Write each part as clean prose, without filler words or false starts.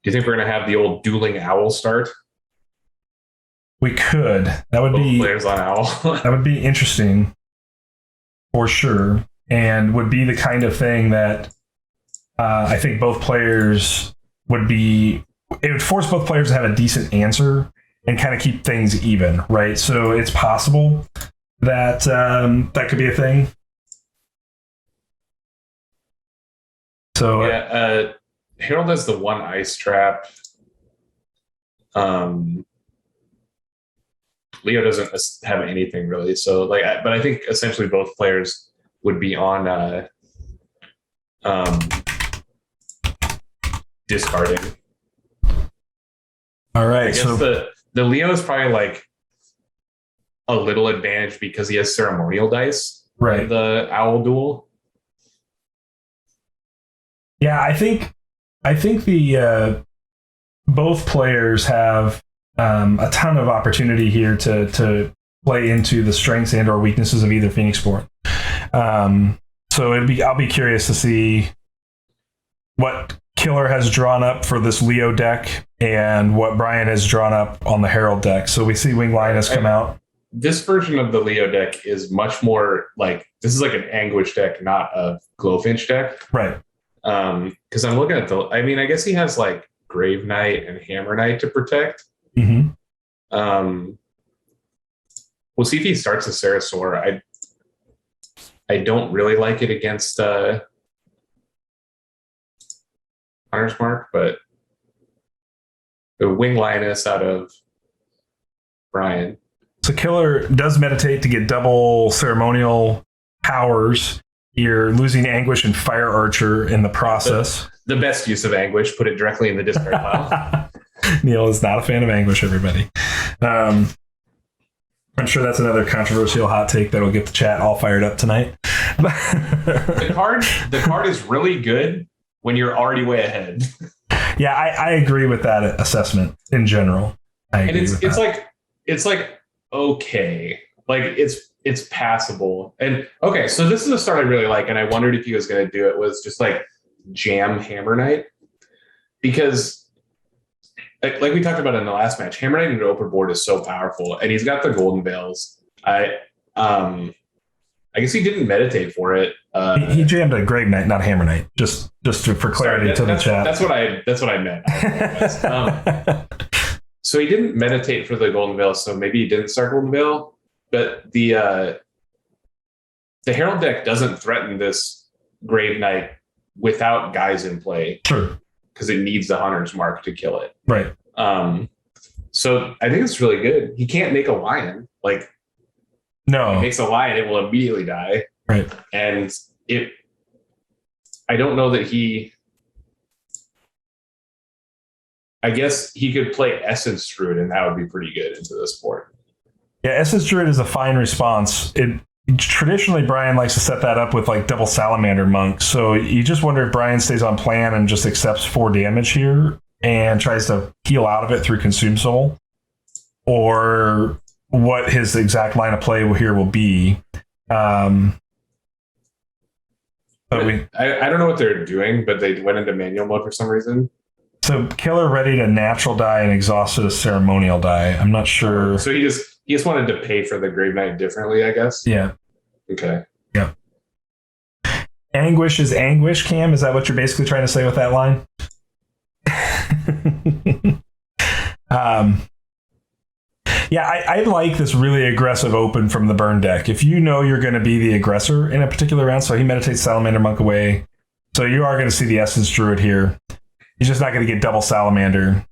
Do you think we're going to have the old dueling owl start? We could. That would Both be players on owl. that would be interesting for sure, and would be the kind of thing that I think both players would be. It would force both players to have a decent answer and kind of keep things even, right? So it's possible that that could be a thing. So yeah, Harold has the one ice trap. Leo doesn't have anything really. So but I think essentially both players would be on discarding. all right, I guess so the Leo is probably like a little advantage because he has ceremonial dice. Right. In the owl duel. Yeah, I think the both players have a ton of opportunity here to play into the strengths and or weaknesses of either Phoenix Sport. So I'll be curious to see what Killer has drawn up for this Leo deck and what Brian has drawn up on the Herald deck. So we see Wing Lioness come out. This version of the Leo deck is much more like, this is like an Anguish deck, not a Glowfinch deck. Right. Because I'm looking at I guess he has like Grave Knight and Hammer Knight to protect. Mm-hmm. We'll see if he starts a Sarasaur. I don't really like it against Hunter's Mark, but the Wing Lioness out of Brian. So Killer does meditate to get double ceremonial powers. You're losing Anguish and Fire Archer in the process. The best use of Anguish, put it directly in the discard pile. Neil is not a fan of Anguish, everybody. I'm sure that's another controversial hot take that'll get the chat all fired up tonight. The card is really good when you're already way ahead. Yeah, I agree with that assessment in general. It's like okay, like it's passable. And okay, so this is a start I really like, and I wondered if he was going to do it was just like jam Hammer Knight, because like we talked about in the last match, Hammer Knight into open board is so powerful, and he's got the Golden Veils. I guess he didn't meditate for it. He jammed a Grave Knight, not Hammer Knight. Just for clarity to the chat. That's what I meant. So he didn't meditate for the Golden Veil, so maybe he didn't start Golden Veil. But the Herald deck doesn't threaten this Grave Knight without guys in play. Sure. Because it needs the Hunter's Mark to kill it. Right. So I think it's really good. He can't make a lion. Like, no. If he makes a lion, it will immediately die. Right. And I don't know that I guess he could play Essence Druid, and that would be pretty good into this board. Yeah, Essence Druid is a fine response. Traditionally, Brian likes to set that up with like double Salamander Monk. So you just wonder if Brian stays on plan and just accepts 4 damage here and tries to heal out of it through Consume Soul, or what his exact line of play here will be. I don't know what they're doing, but they went into manual mode for some reason. So Killer ready to natural die and exhausted a ceremonial die. I'm not sure. So he just wanted to pay for the Grave Knight differently, I guess. Yeah. Okay. Yeah. Anguish is anguish, Cam. Is that what you're basically trying to say with that line? Yeah, I like this really aggressive open from the burn deck. If you know you're going to be the aggressor in a particular round, so he meditates Salamander Monk away. So you are going to see the Essence Druid here. He's just not going to get double Salamander.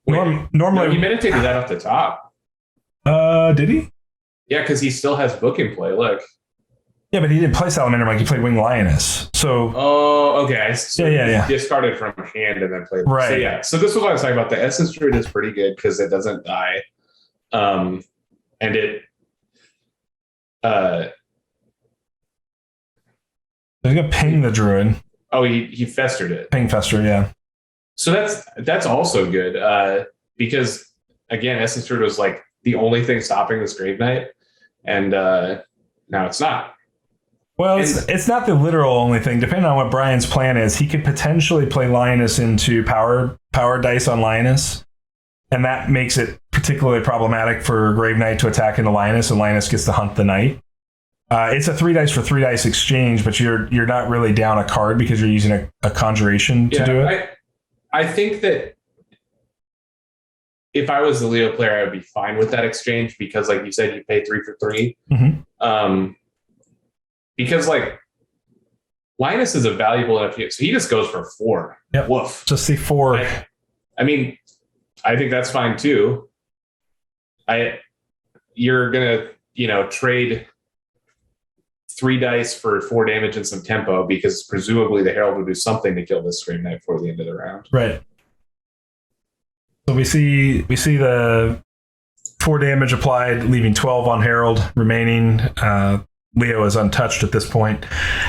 Normally, no, he meditated that off the top. Did he? Yeah, because he still has book in play. Look. Yeah, but he didn't play Salamander Monk. He played Wing Lioness. So. Oh, okay. So yeah. He discarded from hand and then played. Right. So yeah. So this was what I was talking about. The Essence Druid is pretty good because it doesn't die, and it. He's gonna ping the Druid. Oh, he festered it. Ping fester, yeah. So that's also good because again, Essence Druid was like the only thing stopping this Grave Knight, and now it's not. Well, it's not the literal only thing. Depending on what Brian's plan is, he could potentially play Lioness into power dice on Lioness, and that makes it particularly problematic for Grave Knight to attack into Lioness, and Lioness gets to hunt the Knight. It's a 3 dice for 3 dice exchange, but you're not really down a card because you're using a conjuration to do it. I think that if I was the Leo player, I would be fine with that exchange because, like you said, you pay 3 for 3. Mm-hmm. Because like Linus is a valuable enough, so he just goes for 4. Yep. Woof. Just the 4. I mean, I think that's fine too. You're gonna, trade 3 dice for 4 damage and some tempo because presumably the Herald will do something to kill this Scream Knight before the end of the round. Right. So we see the 4 damage applied, leaving 12 on Herald remaining. Leo is untouched at this point.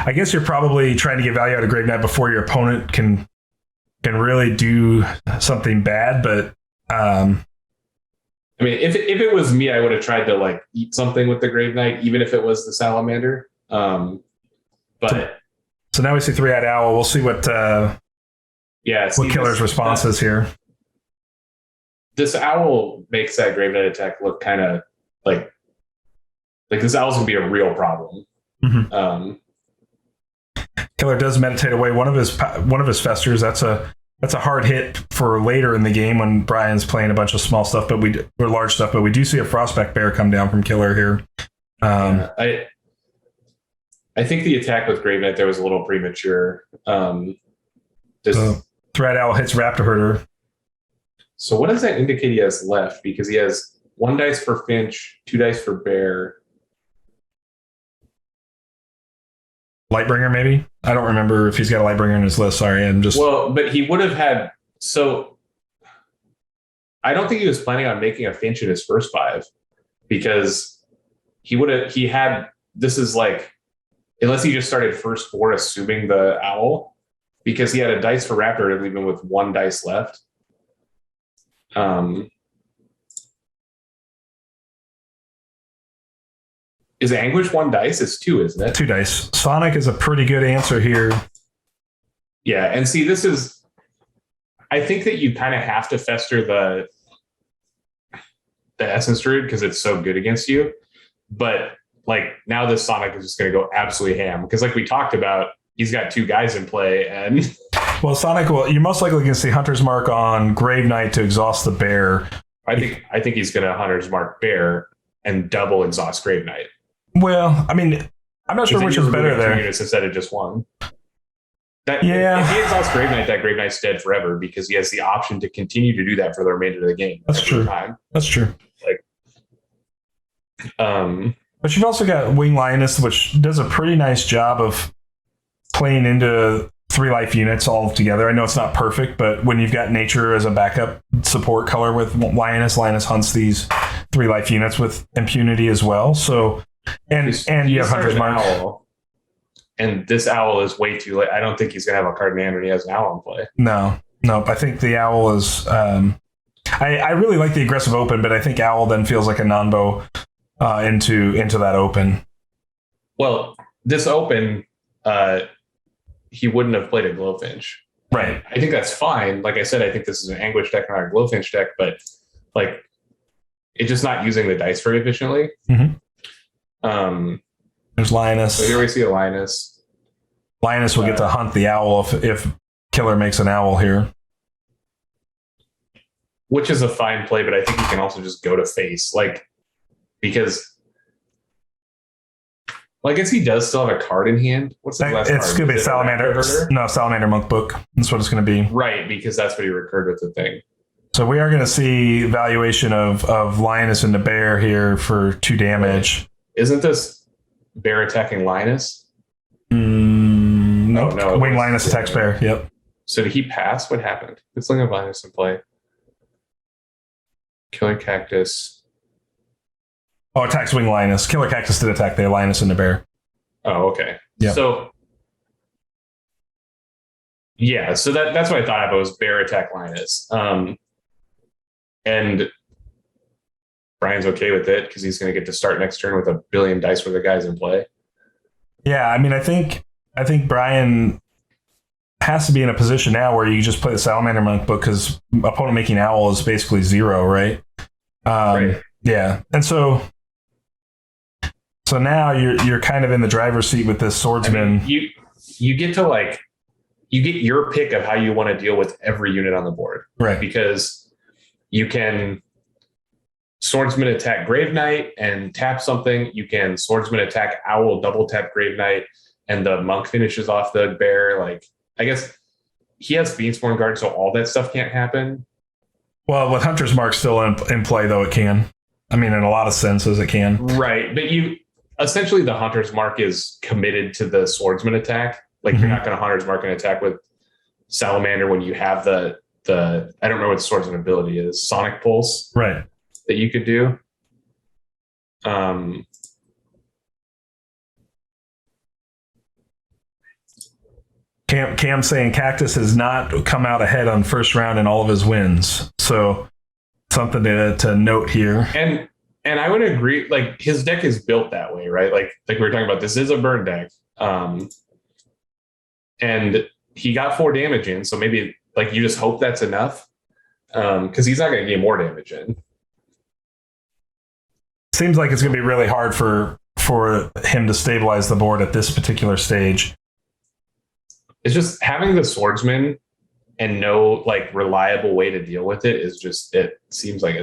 I guess you're probably trying to get value out of Grave Knight before your opponent can really do something bad. But I mean, if it was me, I would have tried to like eat something with the Grave Knight, even if it was the Salamander. So now we see 3-eyed owl. We'll see what Killer's response is here. This owl makes that Grave Knight attack look kind of like this owl's gonna be a real problem. Mm-hmm. Killer does meditate away one of his festers. That's a hard hit for later in the game when Brian's playing a bunch of small stuff, or large stuff. But we do see a Frostback Bear come down from Killer here. I think the attack with Grave Knight there was a little premature. Threat Owl hits Raptor Herder. So what does that indicate he has left? Because he has 1 dice for Finch, 2 dice for Bear. Lightbringer, maybe? I don't remember if he's got a Lightbringer in his list. Sorry, Well, but he would have had... So I don't think he was planning on making a Finch in his first 5 because this is like... Unless he just started first 4 assuming the owl, because he had a dice for Raptor to leave him with 1 dice left. Is Anguish 1 dice? It's 2, isn't it? 2 dice. Sonic is a pretty good answer here. Yeah, and see, this is... I think that you kind of have to fester the Essence Druid because it's so good against you. But like now this Sonic is just going to go absolutely ham because like we talked about, he's got 2 guys in play and... Well, Sonic you're most likely going to see Hunter's Mark on Grave Knight to exhaust the Bear. I think he's going to Hunter's Mark Bear and double exhaust Grave Knight. Well, I mean, I'm not sure which is better there. 2 units instead of just 1. If he exhausts Grave Knight, that Grave Knight's dead forever because he has the option to continue to do that for the remainder of the game. That's true. That's true. But you've also got Wing Lioness, which does a pretty nice job of playing into 3 life units all together. I know it's not perfect, but when you've got nature as a backup support color with Lioness hunts these 3 life units with impunity as well. So, and you have Hunter's Mark. Owl, and this owl is way too late. I don't think he's going to have a card in hand when he has an owl in play. No. I think the owl is... I really like the aggressive open, but I think owl then feels like a non-bow into that open. Well, this open... he wouldn't have played a Glowfinch. Right. I think that's fine. Like I said, I think this is an Anguish deck, not a Glowfinch deck, but like it's just not using the dice very efficiently. Mm-hmm. There's Lioness. So here we see a Lioness. Lioness will get to hunt the owl if Killer makes an owl here. Which is a fine play, but I think you can also just go to face. Because well, I guess he does still have a card in hand. What's the last card? It's going to be Salamander. No, Salamander Monk Book. That's what it's going to be. Right, because that's what he recurred with the thing. So we are going to see valuation of Lioness and the Bear here for 2 damage. Isn't this Bear attacking Lioness? Nope. No. Wing Lioness attacks Bear. Yep. So did he pass? What happened? Let's look at Lioness in play. KillerCactus. Oh, attacks Wing Lioness. KillerCactus did attack the Lioness and the Bear. Oh, okay. Yeah. So, yeah. So that's what I thought of. It was Bear attack Lioness. And Brian's okay with it because he's going to get to start next turn with a billion dice worth of guys in play. Yeah, I mean, I think Brian has to be in a position now where you just play the Salamander Monk book because opponent making owl is basically 0, right? Right. Yeah, and so now you're kind of in the driver's seat with this swordsman. I mean, you get to like you get your pick of how you want to deal with every unit on the board, right? Because you can swordsman attack Grave Knight and tap something. You can swordsman attack owl, double tap Grave Knight, and the monk finishes off the bear. Like, I guess he has Fiendsporn Guard, so all that stuff can't happen. Well, with Hunter's Mark still in play, though, it can. I mean, in a lot of senses, it can. Right, but essentially the Hunter's Mark is committed to the swordsman attack. Like, you're not going to Hunter's Mark an attack with Salamander when you have the I don't remember what the swordsman ability is, Sonic Pulse, right? That you could do. Cam saying Cactus has not come out ahead on first round in all of his wins, so something to note here. And I would agree. Like, his deck is built that way, right? Like we were talking about, this is a burn deck, and he got 4 damage in, so maybe like you just hope that's enough, because he's not going to get more damage in. Seems like it's going to be really hard for him to stabilize the board at this particular stage. It's just having the swordsman and no like reliable way to deal with it is just, it seems like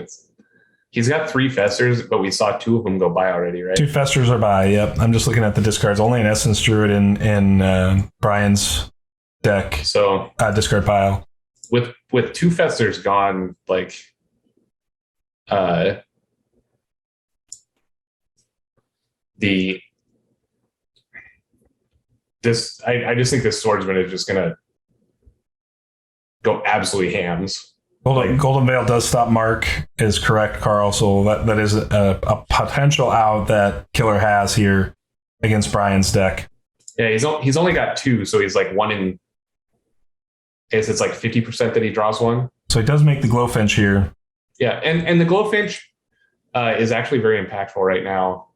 he's got 3 festers, but we saw 2 of them go by already, right? 2 festers are by. Yep. I'm just looking at the discards. Only an Essence Druid in Brian's deck. So discard pile. With 2 festers gone, like I just think this swordsman is just gonna go absolutely hams. Golden Veil does stop Mark, is correct, Carl. So that is a potential out that Killer has here against Brian's deck. Yeah, he's only got 2, so he's like 1 in. I guess it's like 50% that he draws 1. So he does make the Glowfinch here. Yeah, and the Glowfinch is actually very impactful right now,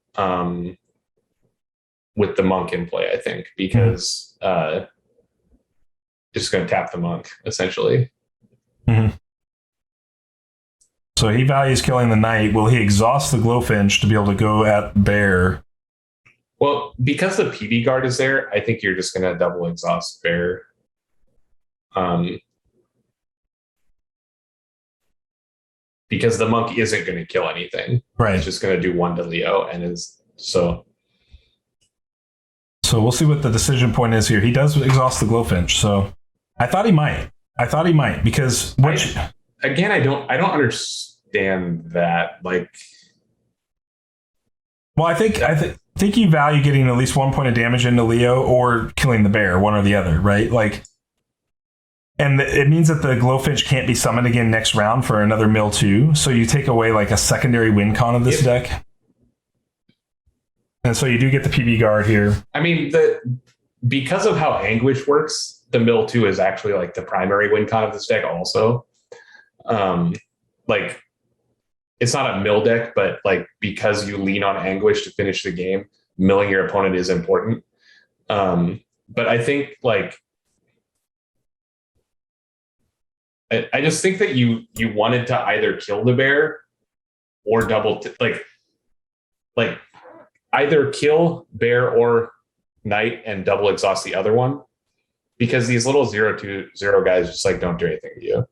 with the monk in play, I think, because just going to tap the monk essentially. Mm-hmm. So he values killing the knight. Will he exhaust the Glowfinch to be able to go at bear? Well, because the PB guard is there, I think you're just going to double exhaust bear. Because the monk isn't going to kill anything. Right. It's just going to do 1 to Leo, and is so. So we'll see what the decision point is here. He does exhaust the Glowfinch, so I thought he might. Because again, I don't understand that. Like, well, I think you value getting at least 1 point of damage into Leo or killing the bear, one or the other, right? Like, and it means that the Glowfinch can't be summoned again next round for another mill 2. So you take away like a secondary win con of this deck. And so you do get the PB guard here. I mean, because of how Anguish works, the mill 2 is actually like the primary win con of this deck also. Like, it's not a mill deck, but like, because you lean on Anguish to finish the game, milling your opponent is important. But I think like, I just think that you wanted to either kill the bear or like either kill bear or knight and double exhaust the other one, because these little 0/0 guys just like don't do anything to you.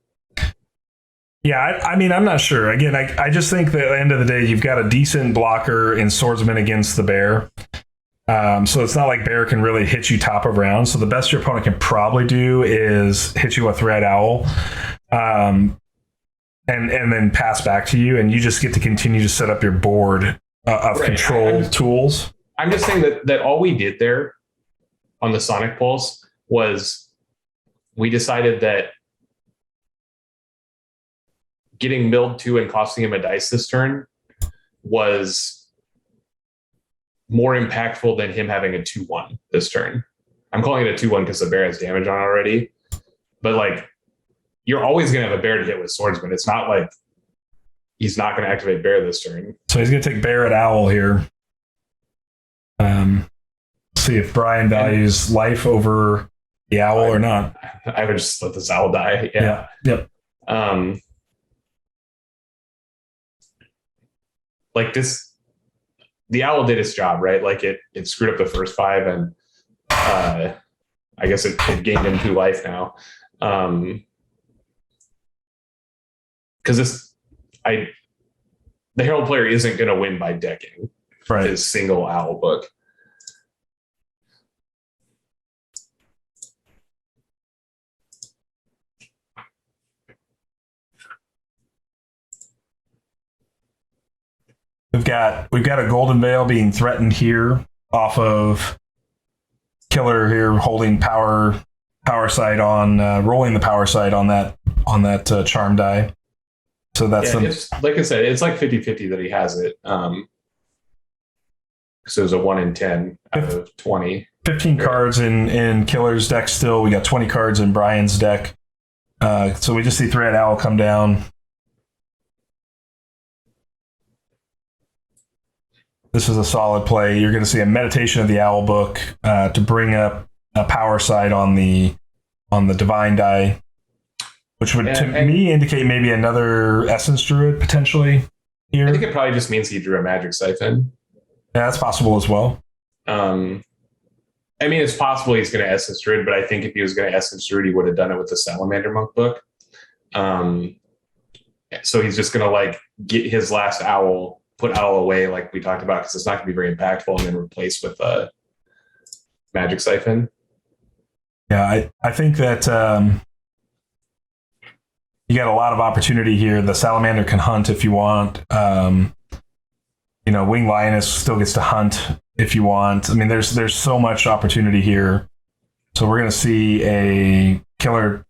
Yeah, I mean, I'm not sure. Again, I just think that at the end of the day, you've got a decent blocker in swordsman against the bear. So it's not like bear can really hit you top of round. So the best your opponent can probably do is hit you with red owl, and then pass back to you, and you just get to continue to set up your board of control tools. I'm just saying that all we did there on the Sonic Pulse was we decided that getting milled 2 and costing him a dice this turn was more impactful than him having a 2/1 this turn. I'm calling it a 2/1 because the bear has damage on already. But like, you're always going to have a bear to hit with swordsman. It's not like he's not going to activate bear this turn. So he's going to take bear at owl here. see if Brian values life over the owl or not. I would just let this owl die. Yeah. Yep. Like this, the owl did its job, right? Like it screwed up the first 5, and I guess it gained him 2 life now. Because the Herald player isn't going to win by decking his single owl book. We've got a Golden Veil being threatened here off of Killer here, holding power side on rolling the power side on that charm die. So that's it's, like I said, it's like 50-50 that he has it. So it was a 1 in 10 out of 20. 15 cards in Killer's deck still. We got 20 cards in Brian's deck. So we just see Thread Owl come down. This is a solid play. You're going to see a Meditation of the Owl book to bring up a power side on the Divine die, which would to me indicate maybe another Essence Druid potentially here. I think it probably just means he drew a Magic Siphon. Yeah, that's possible as well. I mean, it's possible he's going to Essence Druid, but I think if he was going to Essence Druid, he would have done it with the Salamander Monk book. So he's just going to like get his last owl, put owl away like we talked about, because it's not going to be very impactful, and then replace with a Magic Siphon. Yeah, I think that you got a lot of opportunity here. The Salamander can hunt if you want. Winged Lioness still gets to hunt if you want. I mean, there's so much opportunity here. So we're going to see a Killer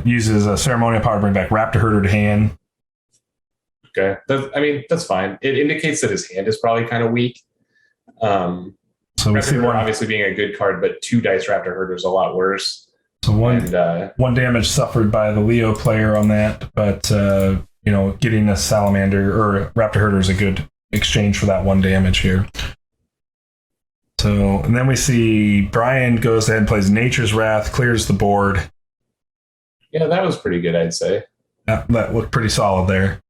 uses a Ceremonial Power to bring back Raptor Herder to hand. Okay. That's fine. It indicates that his hand is probably kind of weak. So we see one obviously being a good card, but 2 dice Raptor Herder is a lot worse. So one damage suffered by the Leo player on that, but getting a Salamander or Raptor Herder is a good exchange for that 1 damage here. So, and then we see Brian goes ahead and plays Nature's Wrath, clears the board. Yeah, that was pretty good, I'd say. That looked pretty solid there.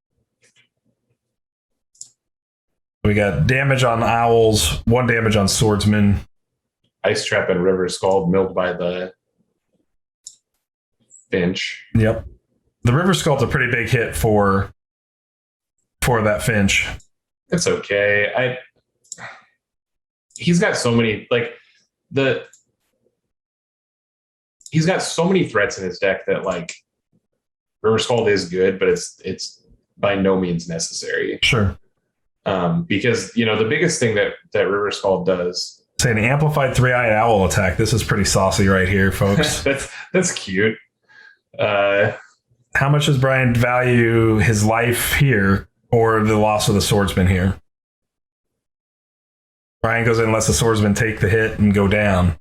We got damage on Owls, 1 damage on Swordsman. Ice Trap and River Scald milled by the Finch. Yep. The River Scald's a pretty big hit for that Finch. It's okay. He's got so many he's got so many threats in his deck that like River Scald is good, but it's by no means necessary. Sure. Because the biggest thing that River Scald does. Say an amplified 3-eyed owl attack. This is pretty saucy right here, folks. that's cute. How much does Brian value his life here or the loss of the Swordsman here? Brian goes in and lets the Swordsman take the hit and go down.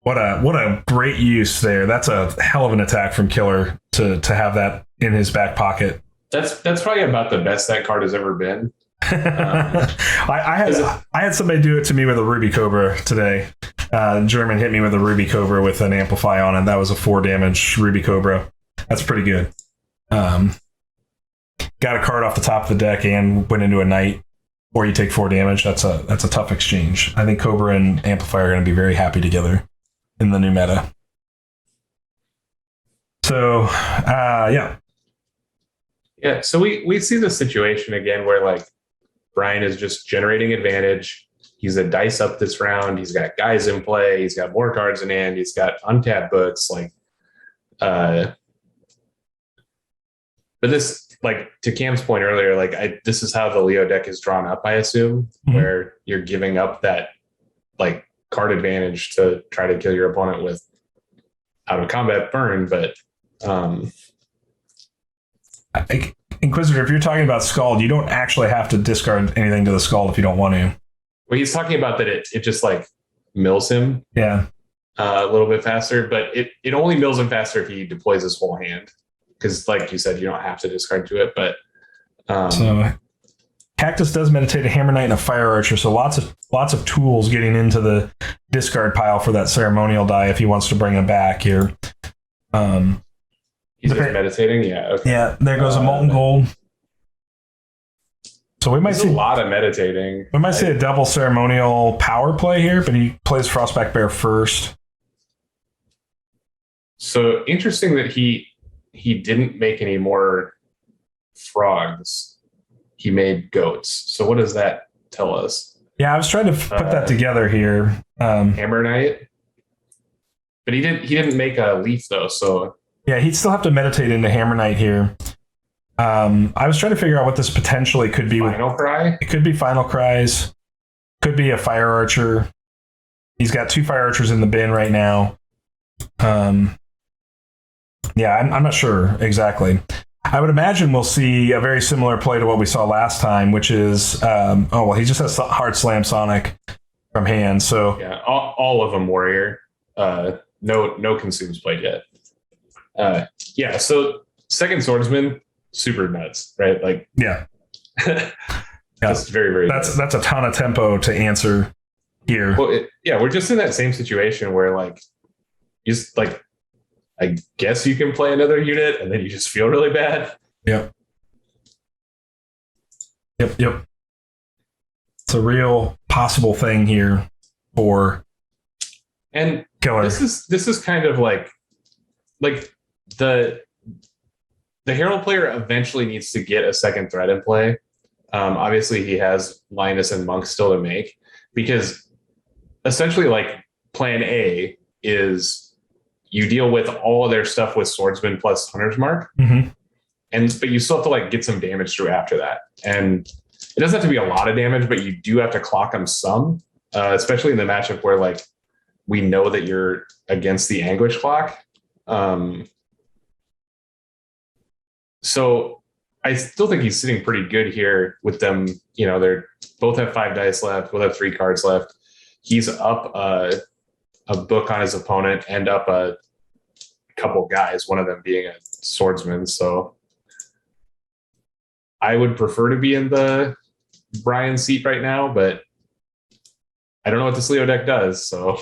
What a great use there. That's a hell of an attack from Killer to have that in his back pocket. That's probably about the best that card has ever been. I had somebody do it to me with a Ruby Cobra today. German hit me with a Ruby Cobra with an Amplify on it. That was a 4 damage Ruby Cobra. That's pretty good. Got a card off the top of the deck and went into a Knight, or you take 4 damage. That's a tough exchange. I think Cobra and Amplifier are going to be very happy together in the new meta. So, yeah. Yeah, so we see the situation again where like Brian is just generating advantage. He's a dice up this round. He's got guys in play. He's got more cards in hand. He's got untapped books. But this, like to Cam's point earlier, this is how the Leo deck is drawn up, I assume, where you're giving up that like card advantage to try to kill your opponent with out of combat burn. But Inquisitor, if you're talking about Scald, you don't actually have to discard anything to the Scald if you don't want to. Well, he's talking about that it just like mills him a little bit faster, but it only mills him faster if he deploys his whole hand. Because like you said, you don't have to discard to it, but so Cactus does meditate a Hammer Knight and a Fire Archer, so lots of tools getting into the discard pile for that ceremonial die if he wants to bring him back here. He's just meditating, yeah. Okay. Yeah, there goes a Molten Gold. So we might see a lot of meditating. We might see a double ceremonial power play here, but he plays Frostback Bear first. So interesting that he didn't make any more frogs. He made goats. So what does that tell us? Yeah, I was trying to put that together here. Hammer Knight, but he didn't make a leaf though. So yeah, he'd still have to meditate into Hammer Knight here. I was trying to figure out what this potentially could be. Final Cry? It could be Final Cries. Could be a Fire Archer. He's got 2 Fire Archers in the bin right now. Yeah, I'm not sure exactly. I would imagine we'll see a very similar play to what we saw last time, which is, he just has Hard Slam Sonic from hand. So yeah, all of them Warrior. No Consumes played yet. Yeah, so second Swordsman, super nuts, right? Like, yeah. Just very, very that's a ton of tempo to answer here. Well, we're just in that same situation where, like, just like, I guess you can play another unit and then you just feel really bad. Yep. It's a real possible thing here for Killer. This is kind of like the Herald player eventually needs to get a second threat in play. Obviously, he has Linus and Monk still to make, because essentially, like, plan A is you deal with all of their stuff with Swordsman plus Hunter's Mark, but you still have to, like, get some damage through after that. And it doesn't have to be a lot of damage, but you do have to clock them some, especially in the matchup where, like, we know that you're against the Anguish clock. So I still think he's sitting pretty good here with them. You know, they're both have 5 dice left, both have 3 cards left. He's up a book on his opponent and up a couple guys, one of them being a swordsman. So I would prefer to be in the Brian seat right now, but I don't know what this Leo deck does. So,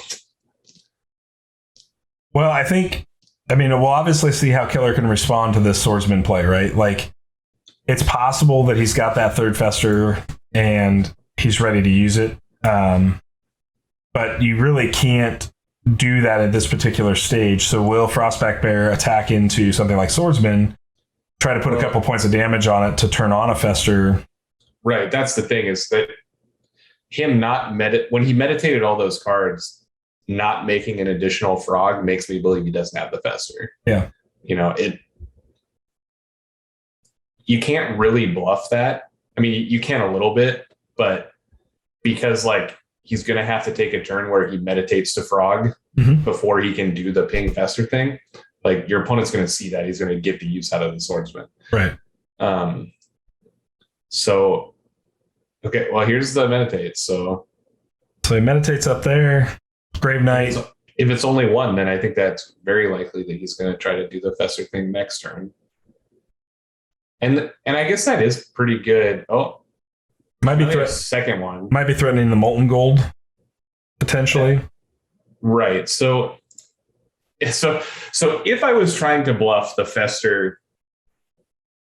well, we'll obviously see how Killer can respond to this swordsman play, right? Like, it's possible that he's got that third Fester and he's ready to use it. But you really can't do that at this particular stage. So will Frostback Bear attack into something like Swordsman, try to put a couple points of damage on it to turn on a Fester? Right. That's the thing, is that him when he meditated all those cards, not making an additional frog makes me believe he doesn't have the Fester. Yeah. You know, you can't really bluff that. I mean, you can a little bit, but because, like, he's going to have to take a turn where he meditates to frog before he can do the ping Fester thing. Like, your opponent's going to see that. He's going to get the use out of the swordsman. Right. So, okay, well, here's the meditate. So he meditates up there. Grave Knight. If it's only 1, then I think that's very likely that he's going to try to do the Fester thing next turn. And I guess that is pretty good. Oh, might be second one. Might be threatening the Molten Gold, potentially. Right. So if I was trying to bluff the Fester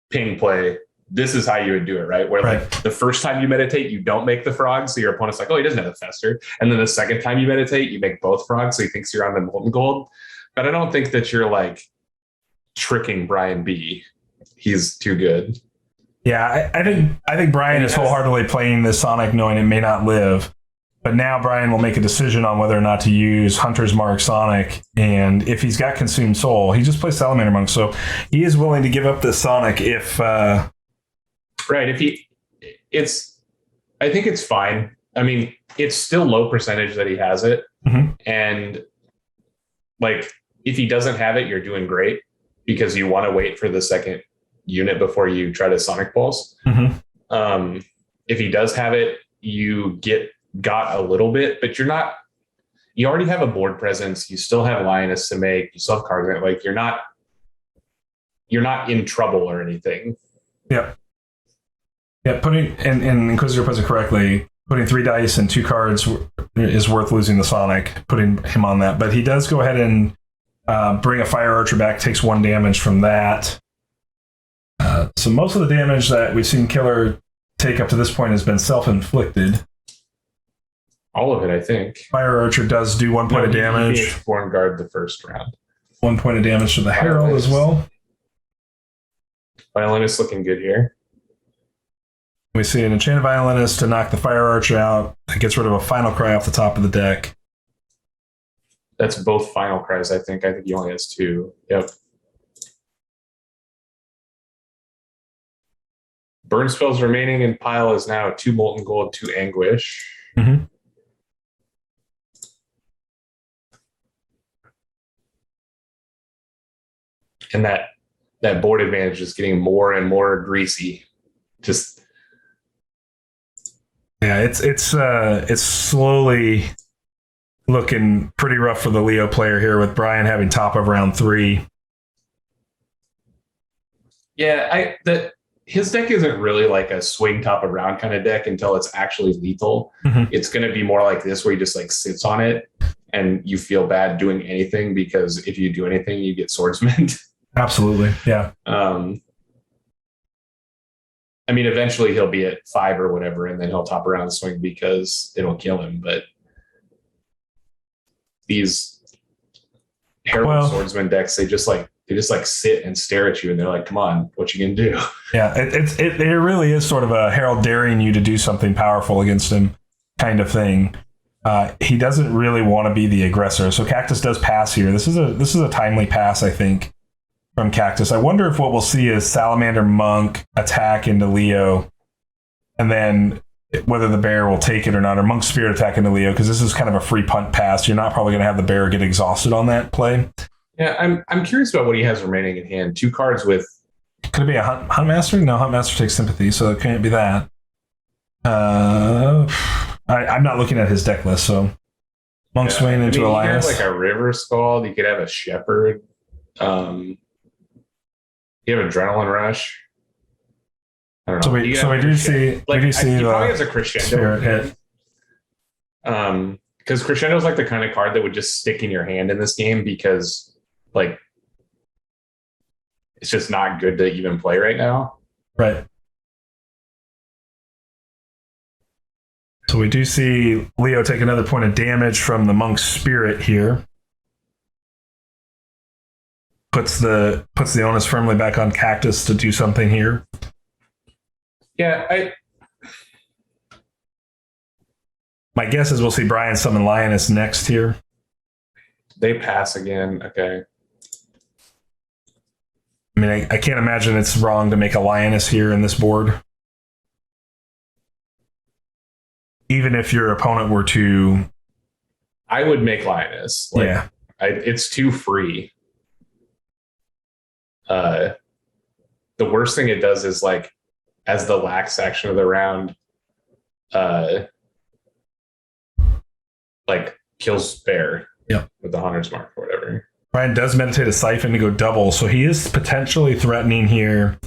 ping play, this is how you would do it, right? Where, like, the first time you meditate, you don't make the frog, so your opponent's like, oh, he doesn't have the Fester. And then the second time you meditate, you make both frogs, so he thinks you're on the Molten Gold. But I don't think that you're, like, tricking BrianB. He's too good. Yeah, I think Brian is wholeheartedly playing this Sonic knowing it may not live. But now Brian will make a decision on whether or not to use Hunter's Mark Sonic. And if he's got Consumed Soul, he just plays Salamander Monk. So he is willing to give up this Sonic if... Right. I think it's fine. I mean, it's still low percentage that he has it. And, like, if he doesn't have it, you're doing great, because you want to wait for the second unit before you try to Sonic Pulse. If he does have it, you got a little bit, but you already have a board presence. You still have Linus to make, you still have cards. Like, you're not in trouble or anything. Yeah. Yeah, putting and Inquisitor puts it correctly. Putting 3 dice and 2 cards is worth losing the Sonic. Putting him on that, but he does go ahead and bring a Fire Archer back. Takes 1 damage from that. So most of the damage that we've seen Killer take up to this point has been self-inflicted. All of it, I think. Fire Archer does do 1 point of damage. He Form Guard the first round. 1 point of damage to the Herald as well. Violinist looking good here. We see an Enchanted Violinist to knock the Fire Archer out. That gets rid of a Final Cry off the top of the deck. That's both Final Cries, I think. I think he only has 2. Yep. Burn spells remaining in pile is now 2 Molten Gold, 2 Anguish. Mm-hmm. And that board advantage is getting more and more greasy. Just yeah, it's slowly looking pretty rough for the Leo player here, with Brian having top of round 3. Yeah, his deck isn't really like a swing top of round kind of deck until it's actually lethal. Mm-hmm. It's going to be more like this, where he just like sits on it and you feel bad doing anything, because if you do anything, you get swordsman. Absolutely, yeah. I mean, eventually he'll be at 5 or whatever, and then he'll top around the swing because it'll kill him. But these Herald Swordsman decks, they just like sit and stare at you, and they're like, "Come on, what you gonna do?" Yeah, it really is sort of a Herald daring you to do something powerful against him kind of thing. He doesn't really want to be the aggressor, so Cactus does pass here. This is a timely pass, I think, from Cactus. I wonder if what we'll see is Salamander Monk attack into Leo, and then whether the bear will take it or not, or Monk Spirit attack into Leo, because this is kind of a free punt pass. You're not probably going to have the bear get exhausted on that play. Yeah, I'm curious about what he has remaining in hand. 2 cards with... Could it be a Huntmaster? No, Huntmaster takes Sympathy, so it can't be that. I'm not looking at his deck list, so Monk Swain into Alliance. You could have like a River Scald. You could have a Shepherd. You have Adrenaline Rush. I don't know. So we do see he probably has a Crescendo hit. Because Crescendo is like the kind of card that would just stick in your hand in this game, because like it's just not good to even play right now. Right. So we do see Leo take another point of damage from the Monk's Spirit here. Puts the onus firmly back on Cactus to do something here. Yeah, my guess is we'll see Brian summon Lioness next here. They pass again. Okay. I mean, I can't imagine it's wrong to make a Lioness here in this board. Even if your opponent were to... I would make Lioness. Yeah. It's too free. The worst thing it does is, like, as the lax action of the round, like, kills bear. Yep. With the Hunter's Mark or whatever. Brian does meditate a Siphon to go double, so he is potentially threatening here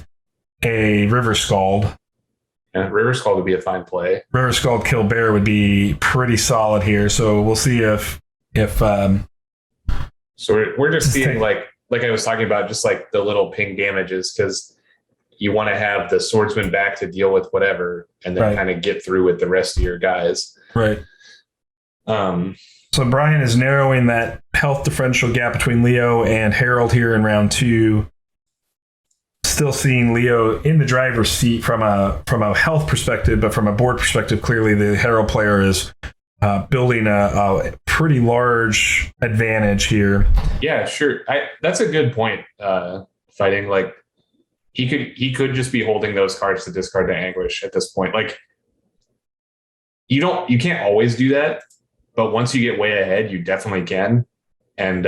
a River Scald. Yeah, River Scald would be a fine play. River Scald kill bear would be pretty solid here, so we'll see if so we're just seeing like I was talking about, just like the little ping damages, because you want to have the swordsman back to deal with whatever, and then kind of get through with the rest of your guys. Right. So Brian is narrowing that health differential gap between Leo and Herald here in round 2. Still seeing Leo in the driver's seat from a health perspective, but from a board perspective, clearly the Herald player is building a pretty large advantage here. Yeah, sure. That's a good point. Fighting, like, he could just be holding those cards to discard to Anguish at this point. Like, you can't always do that, but once you get way ahead, you definitely can. And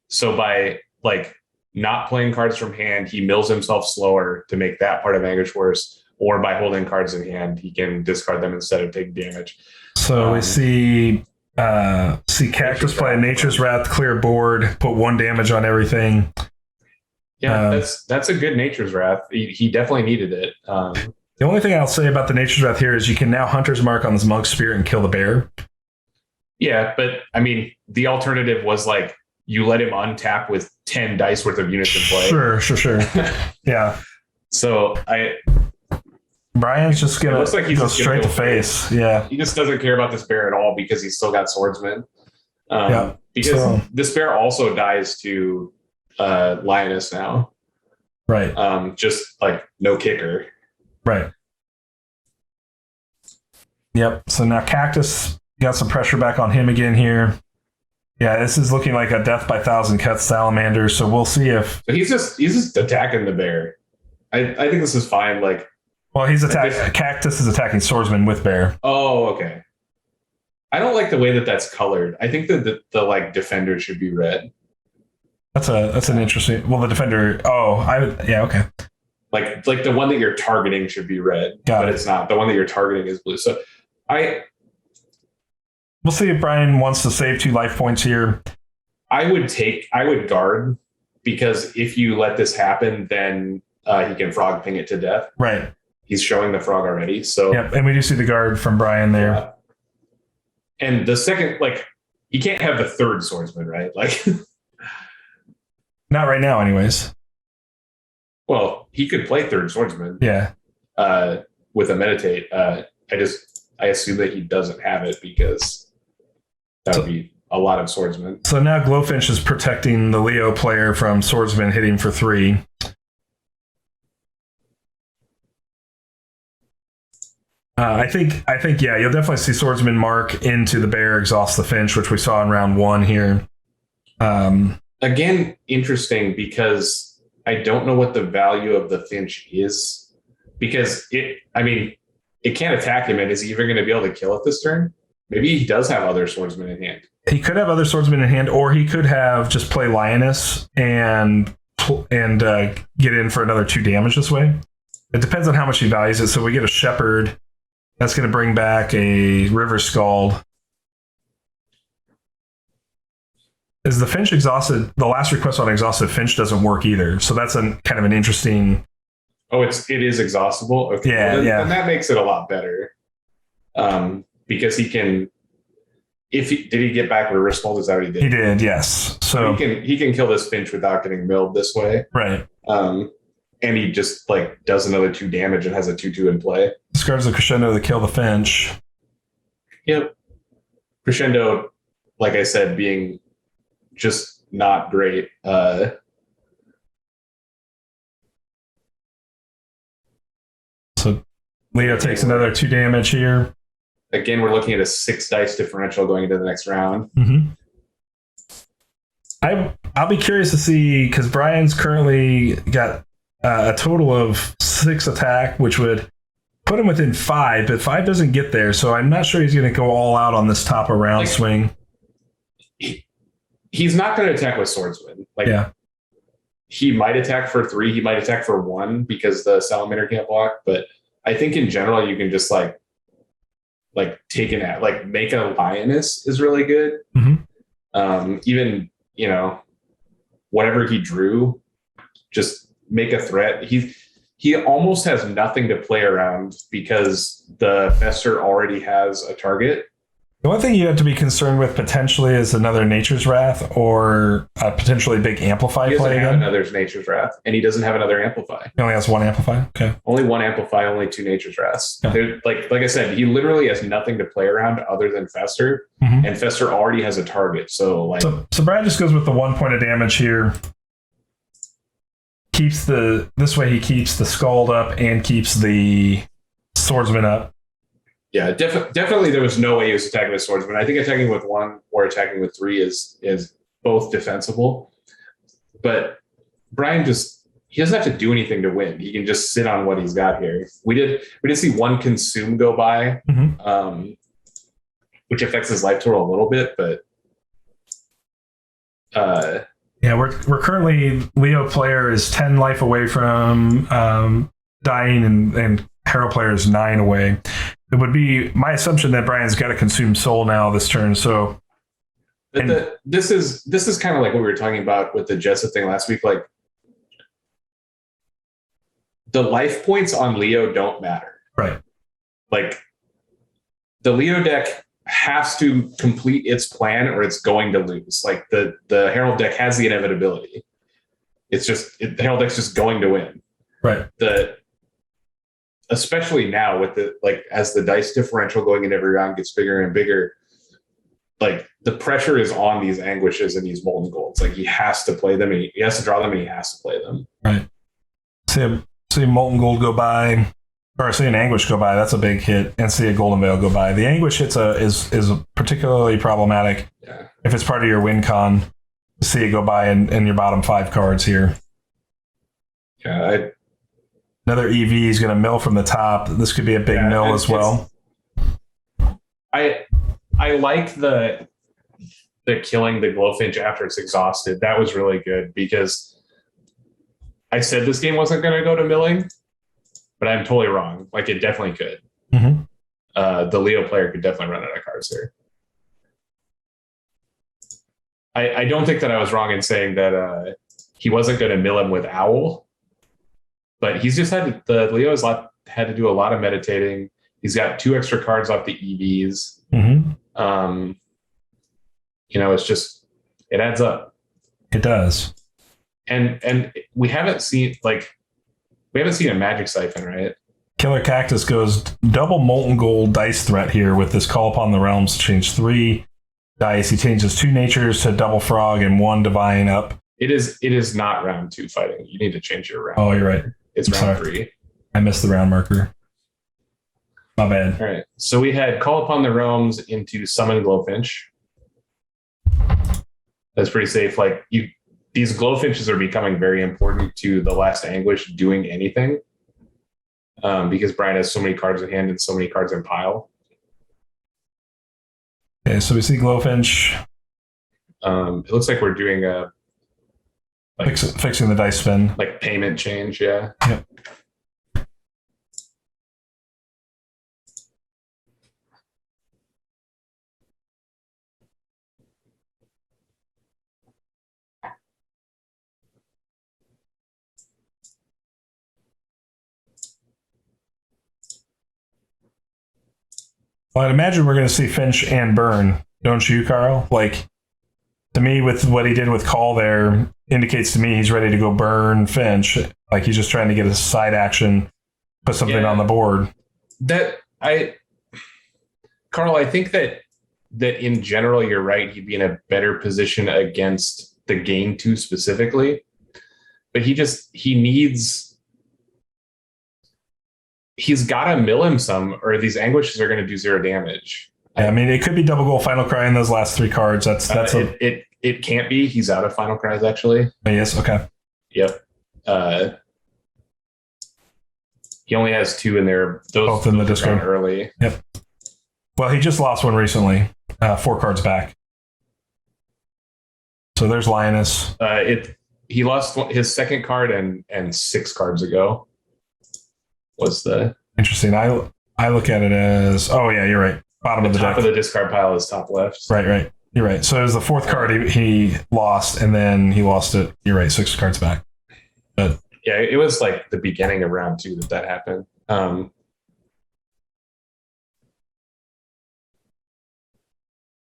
so by like not playing cards from hand, he mills himself slower to make that part of Anguish worse. Or by holding cards in hand, he can discard them instead of taking damage. So we see Cactus play a Nature's Wrath, clear board, put 1 damage on everything. Yeah, that's a good Nature's Wrath. He definitely needed it. The only thing I'll say about the Nature's Wrath here is you can now Hunter's Mark on this Monk's Spirit and kill the bear. Yeah, but I mean, the alternative was like you let him untap with 10 dice worth of units in play. Sure. Yeah. So Brian's just gonna looks like he's go just straight to face. Yeah. He just doesn't care about this bear at all because he's still got swordsman. Because this bear also dies to Lioness now. Right. Just like no kicker. Right. Yep. So now Cactus got some pressure back on him again here. Yeah, this is looking like a death by 1,000 cuts salamander. So we'll see if he's just attacking the bear. I think this is fine. Like, well, he's attacking. Cactus is attacking swordsman with bear. Oh, okay. I don't like the way that that's colored. I think that the like defender should be red. That's an interesting. Well, the defender. Yeah, okay. Like the one that you're targeting should be red, but it's not. The one that you're targeting is blue. So we'll see if Brian wants to save 2 life points here. I would guard, because if you let this happen, then he can frog ping it to death. Right. He's showing the frog already. So yep, and we do see the guard from Brian there. Yeah. And the second, like, he can't have the third swordsman, right? Like, not right now, anyways. Well, he could play third swordsman. Yeah. With a meditate. I assume that he doesn't have it because that would be a lot of swordsmen. So now Glowfinch is protecting the Leo player from swordsman hitting for 3. I think, yeah, you'll definitely see swordsman mark into the bear, exhaust the finch, which we saw in round 1 here. Again, interesting, because I don't know what the value of the finch is, because it can't attack him, and is he even going to be able to kill it this turn? Maybe he does have other swordsmen in hand. He could have other swordsmen in hand, or he could have just play Lioness and get in for another 2 damage this way. It depends on how much he values it. So we get a Shepherd. That's going to bring back a River Scald. Is the Finch exhausted? The last request on exhausted Finch doesn't work either. So that's kind of an interesting... Oh, it is exhaustible? Okay. Yeah, well, yeah. And that makes it a lot better. Because he can... did he get back River Scald? Is that what he did? He did, yes. So he can kill this Finch without getting milled this way. Right. And he just like does another 2 damage and has a 2/2 in play. Discards the Crescendo to kill the Finch. Yep. Crescendo, like I said, being just not great. So Leo takes another 2 damage here. Again, we're looking at a 6 dice differential going into the next round. Mm-hmm. I'll be curious to see, because Brian's currently got a total of 6 attack, which would put him within 5, but 5 doesn't get there, so I'm not sure he's going to go all out on this top of round swing. He's not going to attack with swordsman. Yeah. He might attack for 3, he might attack for 1 because the salamander can't block, but I think in general you can just like take an at, like make a Lioness is really good. Mm-hmm. Even, whatever he drew, just make a threat. He almost has nothing to play around because the Fester already has a target. The one thing you have to be concerned with potentially is another Nature's Wrath or a potentially big Amplify play again. Another Nature's Wrath, and he doesn't have another Amplify. He only has 1 Amplify? Okay. Only 1 Amplify, only 2 Nature's Wraths. Yeah. Like I said, he literally has nothing to play around other than Fester, and Fester already has a target. So Brad just goes with the 1 point of damage here. This way he keeps the Scald up and keeps the Swordsman up. Yeah, definitely there was no way he was attacking with swordsman. I think attacking with 1 or attacking with 3 is both defensible. But Brian he doesn't have to do anything to win. He can just sit on what he's got here. We did see 1 consume go by, which affects his life total a little bit, but yeah, we're currently, Leo player is 10 life away from dying, and Hero player is 9 away. It would be my assumption that Brian's got to consume soul now this turn. So, this is kind of like what we were talking about with the Jessup thing last week. Like the life points on Leo don't matter. Right. Like the Leo deck has to complete its plan or it's going to lose. Like the Herald deck has the inevitability. It's just the Herald deck's just going to win. Right. Especially now with the like as the dice differential going in every round gets bigger and bigger, like the pressure is on these Anguishes and these Molten Golds. Like he has to play them, and he has to draw them, and he has to play them. Right. See a Molten Gold go by, or see an Anguish go by. That's a big hit, and see a Golden Veil go by. The Anguish is particularly problematic if it's part of your win con. See it go by in your bottom 5 cards here. Yeah. Another EV is going to mill from the top. This could be a big mill as well. I like the killing the Glowfinch after it's exhausted. That was really good because I said this game wasn't going to go to milling, but I'm totally wrong. Like it definitely could. Mm-hmm. The Leo player could definitely run out of cards here. I don't think that I was wrong in saying that he wasn't going to mill him with Owl, but he's just the Leo's had to do a lot of meditating. He's got 2 extra cards off the EVs. Mm-hmm. It's just it adds up. It does. And we haven't seen a Magic Siphon, right? KillerCactus goes double Molten Gold dice threat here with this Call Upon the Realms to change 3 dice. He changes 2 natures to double frog and 1 divine up. It is not round 2 fighting. You need to change your round. Oh, you're right. It's round 3. I missed the round marker. My bad. All right. So we had Call Upon the Realms into Summon Glowfinch. That's pretty safe. Like these Glowfinches are becoming very important to the last Anguish doing anything. Because Brian has so many cards in hand and so many cards in pile. Okay, so we see Glowfinch. It looks like we're doing a fixing the dice spin. Like payment change, yeah. Yep. Well, I'd imagine we're going to see Finch and Burn, don't you, Carl? Like, to me, with what he did with Call there, indicates to me he's ready to go burn Finch. Like, he's just trying to get a side action, put something on the board. Carl, I think that in general, you're right. He'd be in a better position against the Gain 2 specifically. But he's got to mill him some, or these Anguishes are going to do 0 damage. Yeah, I mean, it could be double goal Final Cry in those last 3 cards. It can't be. He's out of Final Cries, actually. Yes, okay. Yep. He only has 2 in there. Both in the discard early. Yep. Well, he just lost one recently. 4 cards back. So there's Lioness. He lost his second card and 6 cards ago. Was the interesting? I look at it as you're right. Bottom of the top deck. Of the discard pile is top left. Right. You're right. So it was the 4th card he lost, and then he lost it. You're right. 6 cards back. But yeah, it was like the beginning of round 2 that happened.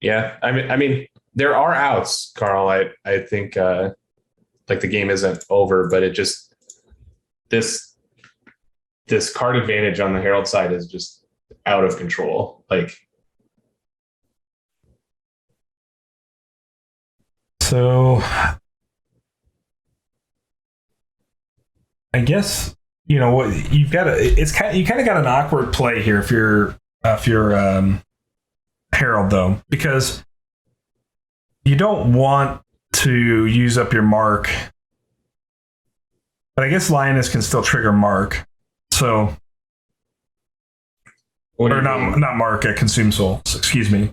Yeah, I mean, there are outs, Carl. I think like the game isn't over, but it just this card advantage on the Herald side is just out of control. Like, so I guess what you've got you kind of got an awkward play here if you're Herald, though, because you don't want to use up your mark, but I guess Lioness can still trigger mark. So, or not mark at Consume Soul. Excuse me.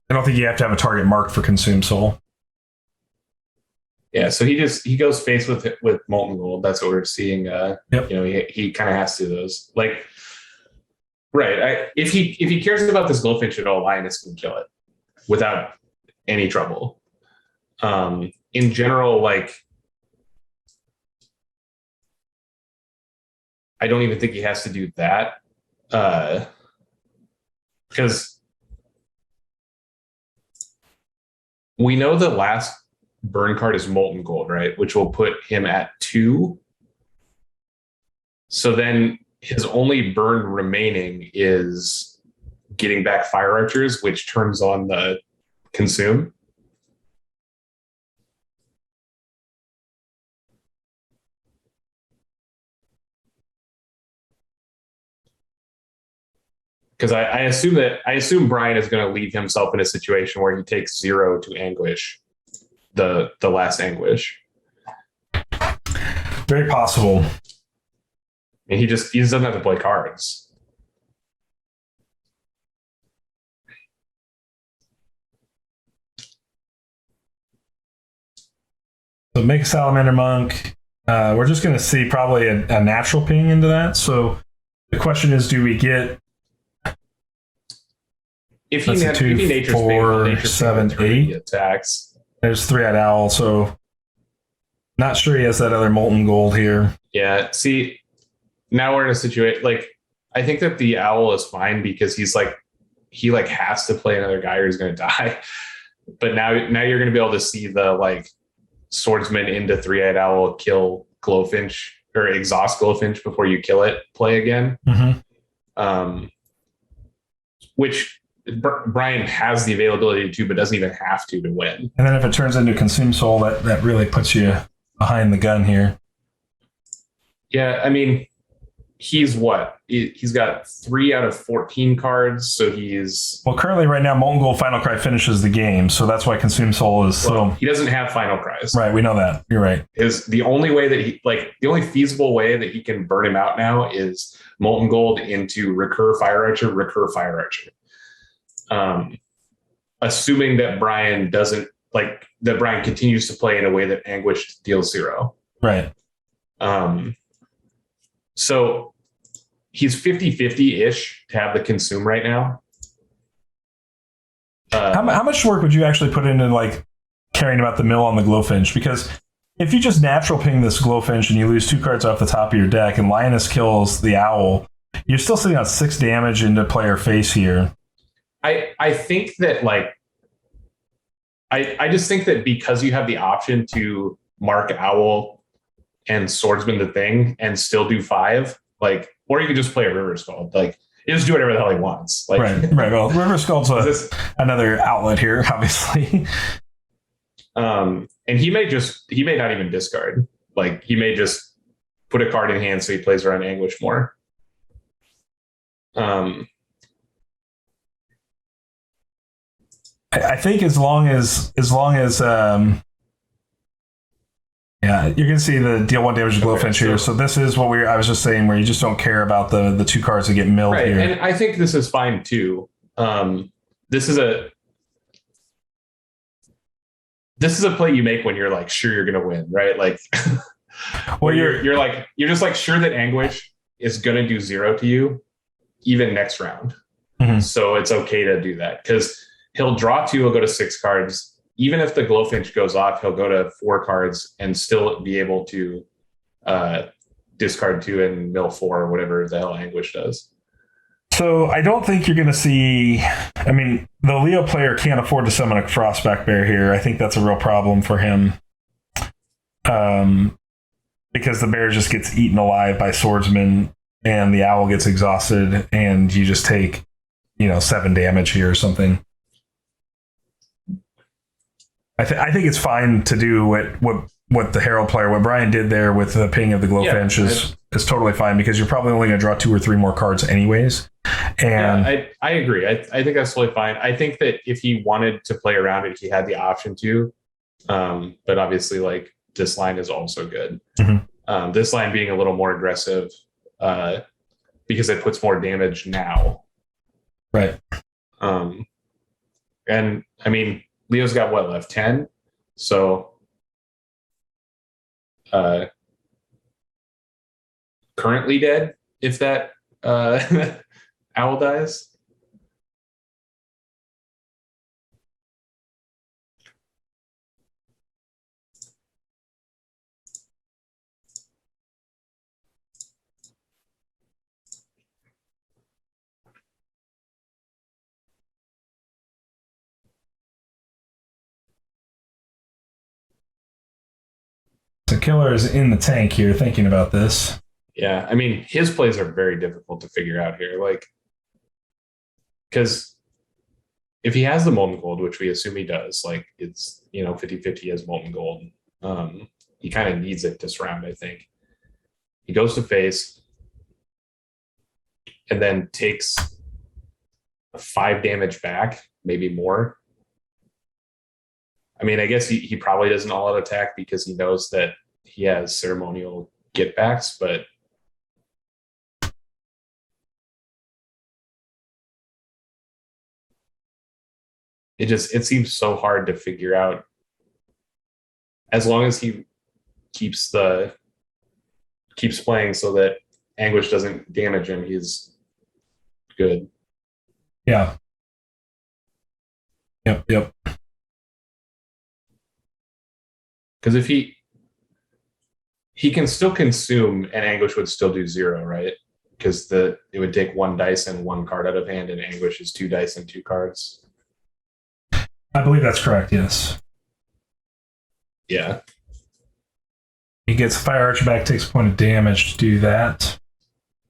I don't think you have to have a target marked for Consume Soul. Yeah, so he goes face with Molten Gold. That's what we're seeing. Yep. He kind of has to do those. Like, right. If he cares about this Glowfinch at all, Lioness can kill it without any trouble. In general, like, I don't even think he has to do that. Because we know the last burn card is Molten Gold, right? Which will put him at 2. So then his only burn remaining is getting back Fire Archers, which turns on the consume. Because I assume Brian is going to leave himself in a situation where he takes 0 to Anguish, the last Anguish. Very possible. And he just doesn't have to play cards. So make a Salamander Monk. We're just going to see probably a natural ping into that. So the question is, do we get if he nature's 4, 7, 8 attacks? There's 3-eyed owl. So not sure he has that other Molten Gold here. Yeah. See, now we're in a situation like I think that the owl is fine because he has to play another guy or he's going to die. But now you're going to be able to see the like swordsman into 3-eyed owl kill Glowfinch or exhaust Glowfinch before you kill it play again. Which Brian has the availability to, but doesn't even have to win. And then if it turns into Consume Soul, that really puts you behind the gun here. Yeah, I mean, he's what? He's got 3 out of 14 cards, so he's... Well, currently right now, Molten Gold Final Cry finishes the game, so that's why Consume Soul is well, he doesn't have Final Cries. Right, we know that. You're right. Is the only way that the only feasible way that he can burn him out now is Molten Gold into recur Fire Archer. Assuming that Brian Brian continues to play in a way that Anguish deals 0. Right. So he's 50-50-ish to have the consume right now. How much work would you actually put into like caring about the mill on the Glowfinch? Because if you just natural ping this Glowfinch and you lose 2 cards off the top of your deck and Lioness kills the owl, you're still sitting on 6 damage into player face here. I think that I just think that because you have the option to mark owl and swordsman the thing and still do 5, or you can just play a River Scald. You just do whatever the hell he wants. Right. Well, River Scald's another outlet here, obviously. And he may not even discard. He may just put a card in hand so he plays around Anguish more. I think as long as yeah, you can see the deal 1 damage to Glowfinch here. So this is what I was just saying, where you just don't care about the 2 cards that get milled here. And I think this is fine too. This is a play you make when you're sure you're going to win, right? Well, you're just sure that Anguish is going to do 0 to you, even next round. Mm-hmm. So it's okay to do that because he'll draw 2, he'll go to 6 cards. Even if the Glowfinch goes off, he'll go to 4 cards and still be able to discard 2 and mill 4 or whatever the hell Anguish does. So I don't think you're going to see... I mean, the Leo player can't afford to summon a Frostback Bear here. I think that's a real problem for him. Because the bear just gets eaten alive by swordsman and the owl gets exhausted and you just take, 7 damage here or something. I think it's fine to do what the Herald player, what Brian did there with the ping of the Glowfinch is totally fine because you're probably only going to draw 2 or 3 more cards anyways. And I agree. I think that's totally fine. I think that if he wanted to play around it, he had the option to. But obviously, this line is also good. Mm-hmm. This line being a little more aggressive because it puts more damage now. Right. And I mean, Leo's got what left? 10. So currently dead if that owl dies. killer is in the tank here thinking about this. Yeah, I mean, his plays are very difficult to figure out here. Like, because if he has the Molten Gold, which we assume he does, like it's, 50-50 as Molten Gold. He kind of needs it this round, I think. He goes to face and then takes 5 damage back, maybe more. I mean, I guess he probably doesn't all-out attack because he knows that he has ceremonial get-backs, but it seems so hard to figure out. As long as he keeps playing so that Anguish doesn't damage him, he's good. Yeah. Yep. Because if he can still consume and Anguish would still do 0, right? Because it would take 1 dice and 1 card out of hand, and Anguish is 2 dice and 2 cards. I believe that's correct, yes. Yeah. He gets Fire Archer back, takes a point of damage to do that.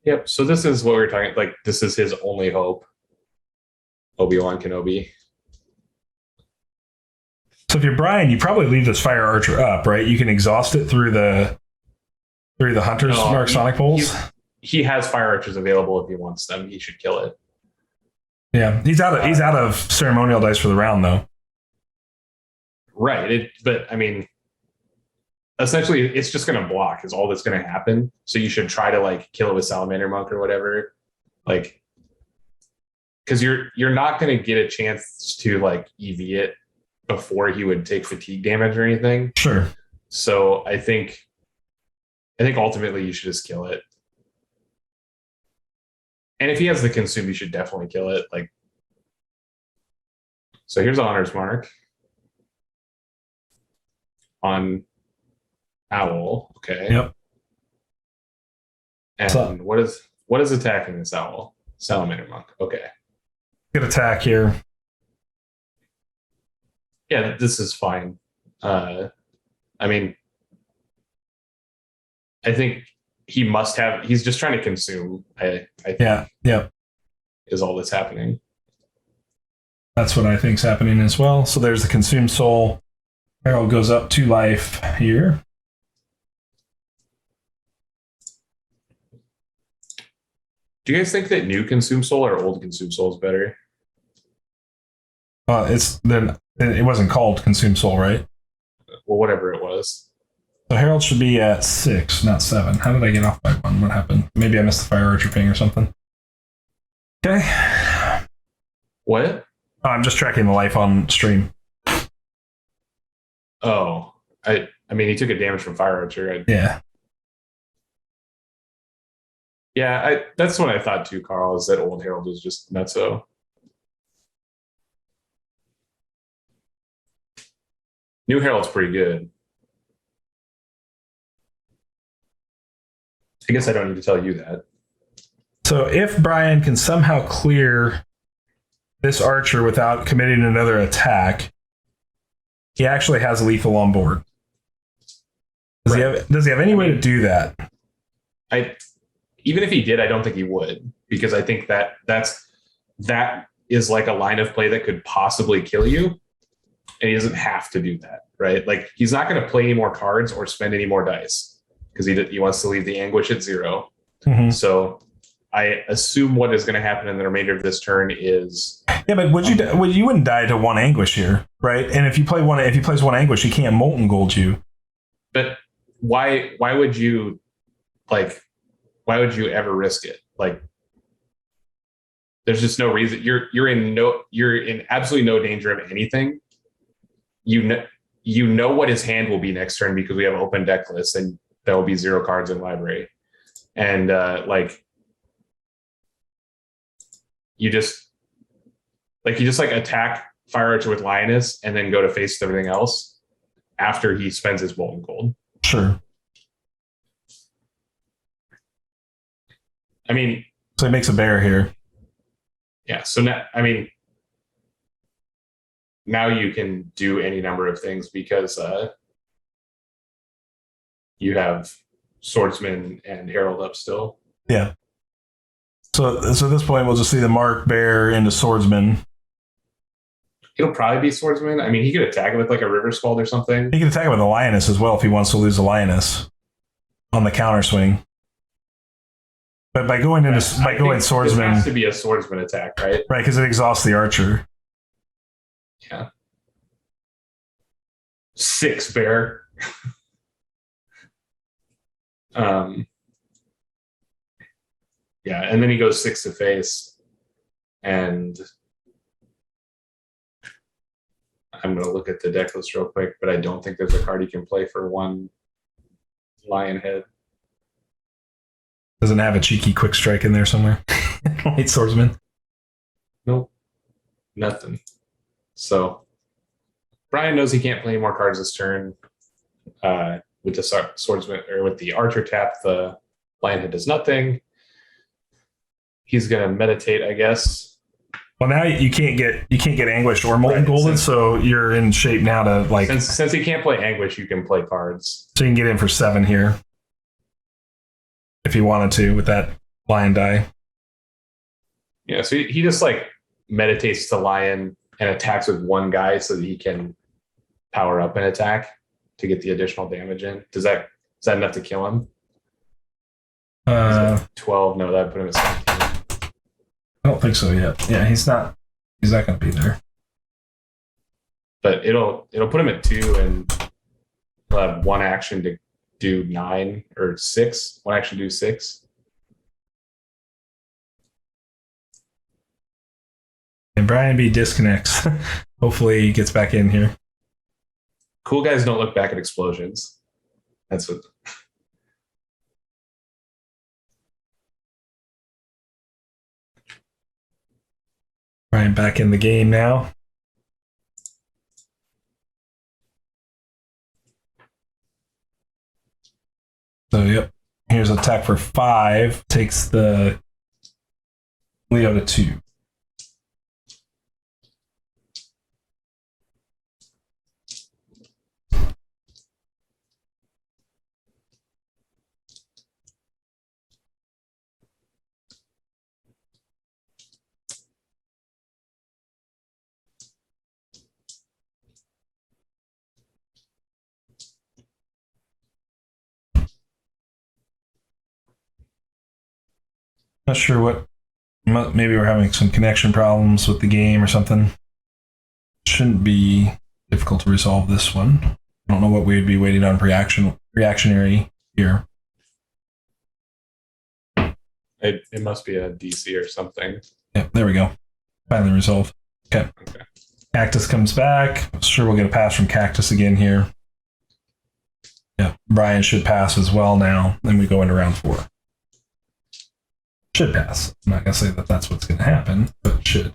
Yep. So this is what we were talking, like, this is his only hope. Obi-Wan Kenobi. So if you're Brian, you probably leave this Fire Archer up, right? You can exhaust it through the Hunter's Mark Sonic Bolts. He has Fire Archers available if he wants them. He should kill it. Yeah, he's out of ceremonial dice for the round, though. Right. But I mean, essentially, it's just going to block. Is all that's going to happen. So you should try to like kill it with Salamander Monk or whatever, like, because you're not going to get a chance to like EV it before he would take fatigue damage or anything. Sure. So I think ultimately you should just kill it. And if he has the consume, you should definitely kill it. Like, so here's Honor's Mark on Owl. Okay. Yep. And so, what is attacking this Owl? Salamander Monk. Okay. Good attack here. Yeah, this is fine. I mean, I think he must have. He's just trying to consume. I think yeah, is all that's happening. That's what I think's happening as well. So there's the consumed soul. Harold goes up 2 life here. Do you guys think that new consumed soul or old consumed soul is better? It wasn't called consumed soul, right? Well, whatever it was. So Harold should be at 6, not 7. How did I get off by 1? What happened? Maybe I missed the Fire Archer thing or something. Okay. What? Oh, I'm just tracking the life on stream. Oh, I mean, he took a damage from Fire Archer. Yeah. Yeah, that's what I thought too, Carl, is that old Harold is just nutso. New Harold's pretty good. I guess I don't need to tell you that. So if Brian can somehow clear this archer without committing another attack, he actually has lethal on board. Does he have any way to do that? Even if he did, I don't think he would, because I think that is like a line of play that could possibly kill you, and he doesn't have to do that, right? Like, he's not going to play any more cards or spend any more dice because he wants to leave the Anguish at 0. Mm-hmm. So I assume what is going to happen in the remainder of this turn is but you wouldn't die to 1 Anguish here, right? And if he plays 1 Anguish, he can't Molten Gold you. But why would you ever risk it? Like, there's just no reason. You're in absolutely no danger of anything. You know what his hand will be next turn because we have open deck lists, and there will be 0 cards in library. And you just attack Fire Archer with Lioness and then go to face everything else after he spends his Molten Gold. Sure. I mean, so he makes a bear here. Yeah. So now you can do any number of things because you have swordsman and herald up still. Yeah. So at this point, we'll just see the mark bear into swordsman. It'll probably be swordsman. I mean, he could attack it with like a river scald or something. He can attack it with a lioness as well if he wants to lose a lioness on the counter swing. But by going swordsman, it has to be a swordsman attack, right? Right, because it exhausts the archer. Yeah. 6 bear. Yeah, and then he goes 6 to face, and I'm going to look at the deck list real quick, but I don't think there's a card he can play for 1 lion head. Doesn't have a cheeky quick strike in there somewhere. White swordsman. Nope, nothing. So Brian knows he can't play any more cards this turn. With the swordsman or with the archer tap, the lion head does nothing. He's gonna meditate, I guess. Well, now you can't get Anguished or Molten Golden, so you're in shape now to like. Since he can't play Anguish, you can play cards. So you can get in for 7 here, if you wanted to, with that lion die. Yeah, so he just like meditates to lion and attacks with 1 guy so that he can power up an attack to get the additional damage in. Is that enough to kill him? 12. No, that put him at 17. I don't think so yet. Yeah, he's not going to be there. But it'll put him at 2, and he'll have 1 action to do 9 or 6. 1 action to do 6. And BrianB disconnects. Hopefully he gets back in here. Cool guys don't look back at explosions. That's what. Brian back in the game now. So, yep. Here's attack for 5. Takes the Leo to 2. Not sure what. Maybe we're having some connection problems with the game or something. Shouldn't be difficult to resolve this one. I don't know what we'd be waiting on reactionary here. It must be a DC or something. Yep, there we go. Finally resolved. Okay. Cactus comes back. Sure, we'll get a pass from Cactus again here. Yeah, Brian should pass as well now. Then we go into round 4. Should pass. I'm not going to say that that's what's going to happen, but it should.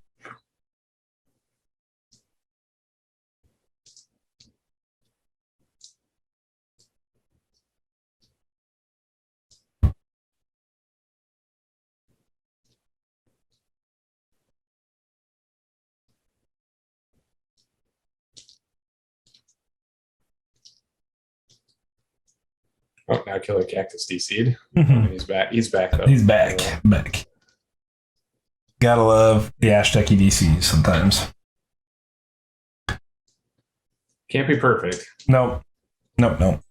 Oh, now KillerCactus DC'd. Mm-hmm. He's back though. He's back. Gotta love the Ashteki DCs sometimes. Can't be perfect. Nope. So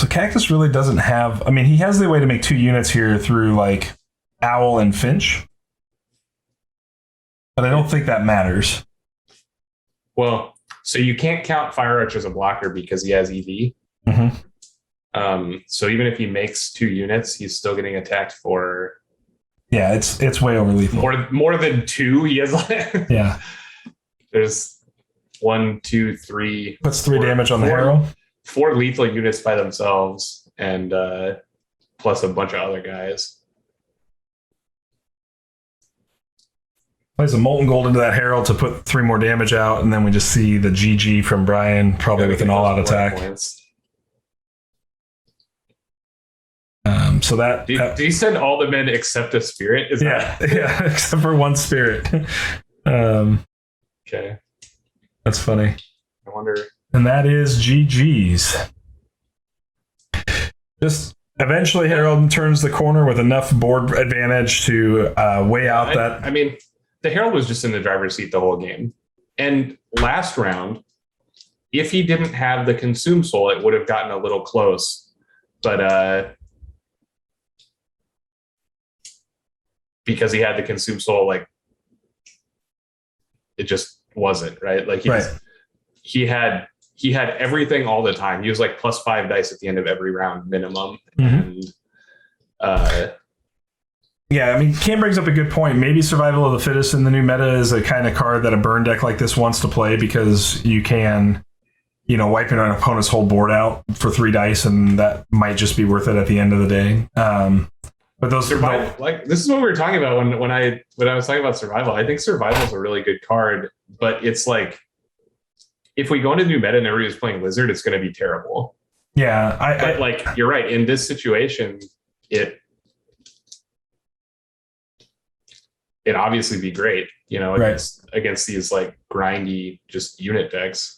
Cactus really doesn't have. I mean, he has the way to make 2 units here through like Owl and Finch, but I don't think that matters. Well, so you can't count Fire Arch as a blocker because he has EV. Mm-hmm. So even if he makes 2 units, he's still getting attacked for. Yeah, it's way over lethal. More than 2. He has like. Yeah. There's 1, 2, 3. Puts 3 damage on the arrow. 4 lethal units by themselves, and plus a bunch of other guys. Plays a Molten Gold into that Herald to put 3 more damage out, and then we just see the GG from Brian, probably with an all-out attack. So that... Did he send all the men except a spirit? Yeah, except for 1 spirit. Okay. That's funny. I wonder. And that is GG's. Just eventually Harold turns the corner with enough board advantage to weigh out that. I mean, the Herald was just in the driver's seat the whole game. And last round, if he didn't have the Consume Soul, it would have gotten a little close. But because he had the Consume Soul, like, it just wasn't, right? Like he had everything all the time. He was like +5 dice at the end of every round minimum. And yeah, I mean, Cam brings up a good point. Maybe Survival of the Fittest in the new meta is a kind of card that a burn deck like this wants to play, because you can, wipe an opponent's whole board out for 3 dice, and that might just be worth it at the end of the day. But those Survival, like, this is what we were talking about when I was talking about Survival. I think Survival is a really good card, but it's like, if we go into new meta and everybody's playing Lizard, it's going to be terrible. Yeah, but like, you're right. In this situation, it obviously be great, against these like grindy just unit decks.